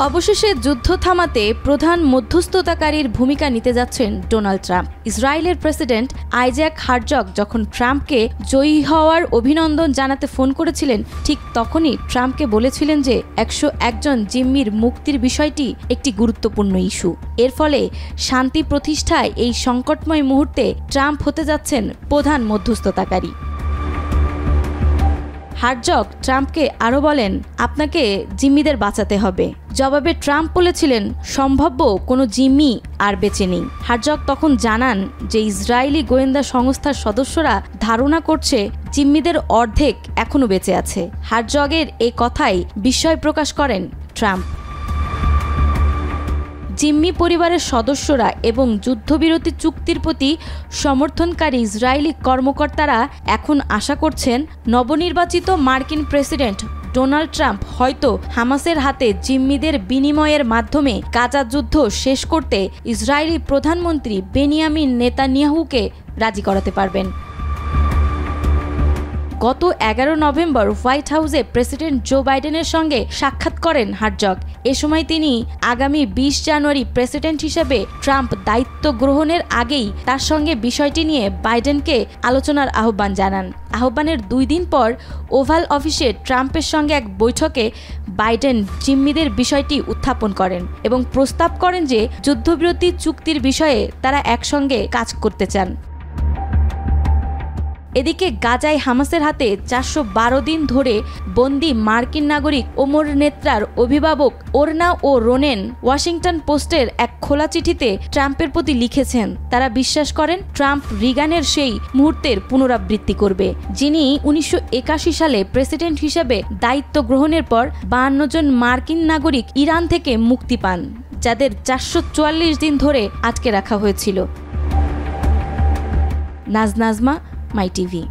অবশেষে যুদ্ধ থামাতে প্রধান মধ্যস্থতাকারীর ভূমিকা নিতে যাচ্ছেন ডোনাল্ড ট্রাম্প। ইসরায়েলের প্রেসিডেন্ট আইজ্যাক হারজগ যখন ট্রাম্পকে জয়ী হওয়ার অভিনন্দন জানাতে ফোন করেছিলেন, ঠিক তখনই ট্রাম্পকে বলেছিলেন যে 101 জন জিম্মির মুক্তির বিষয়টি একটি গুরুত্বপূর্ণ ইস্যু। এর ফলে শান্তি প্রতিষ্ঠায় এই সংকটময় মুহূর্তে ট্রাম্প হতে যাচ্ছেন প্রধান মধ্যস্থতাকারী। হারজগ ট্রাম্পকে আরও বলেন, আপনাকে জিম্মিদের বাঁচাতে হবে। জবাবে ট্রাম্প বলেছিলেন, সম্ভাব্য কোনো জিম্মি আর বেঁচে নেই। হারজগ তখন জানান যে ইসরায়েলি গোয়েন্দা সংস্থার সদস্যরা ধারণা করছে জিম্মিদের অর্ধেক এখনও বেঁচে আছে। হারজগের এই কথায় বিস্ময় প্রকাশ করেন ট্রাম্প। জিম্মি পরিবারের সদস্যরা এবং যুদ্ধবিরতি চুক্তির প্রতি সমর্থনকারী ইসরায়েলি কর্মকর্তারা এখন আশা করছেন নবনির্বাচিত মার্কিন প্রেসিডেন্ট ডোনাল্ড ট্রাম্প হয়তো হামাসের হাতে জিম্মিদের বিনিময়ের মাধ্যমে গাজা যুদ্ধ শেষ করতে ইসরায়েলি প্রধানমন্ত্রী বেনিয়ামিন নেতানিয়াহুকে রাজি করাতে পারবেন। গত 11 নভেম্বর হোয়াইট হাউসে প্রেসিডেন্ট জো বাইডেনের সঙ্গে সাক্ষাৎ করেন হারজগ। এ সময় তিনি আগামী 20 জানুয়ারি প্রেসিডেন্ট হিসেবে ট্রাম্প দায়িত্ব গ্রহণের আগেই তার সঙ্গে বিষয়টি নিয়ে বাইডেনকে আলোচনার আহ্বান জানান। আহ্বানের 2 দিন পর ওভাল অফিসে ট্রাম্পের সঙ্গে এক বৈঠকে বাইডেন জিম্মিদের বিষয়টি উত্থাপন করেন এবং প্রস্তাব করেন যে যুদ্ধবিরতি চুক্তির বিষয়ে তারা একসঙ্গে কাজ করতে চান। এদিকে গাজায় হামাসের হাতে 412 দিন ধরে বন্দী মার্কিন নাগরিক ওমর নেত্রার অভিভাবক ওরনা ও রোনেন ওয়াশিংটন পোস্টের এক খোলা চিঠিতে ট্রাম্পের প্রতি লিখেছেন। তারা বিশ্বাস করেন ট্রাম্প রিগানের সেই মুহূর্তের পুনরাবৃত্তি করবে, যিনি 1981 সালে প্রেসিডেন্ট হিসেবে দায়িত্ব গ্রহণের পর 52 জন মার্কিন নাগরিক ইরান থেকে মুক্তি পান, যাদের 444 দিন ধরে আটকে রাখা হয়েছিল। নাজমা, মাই টিভি।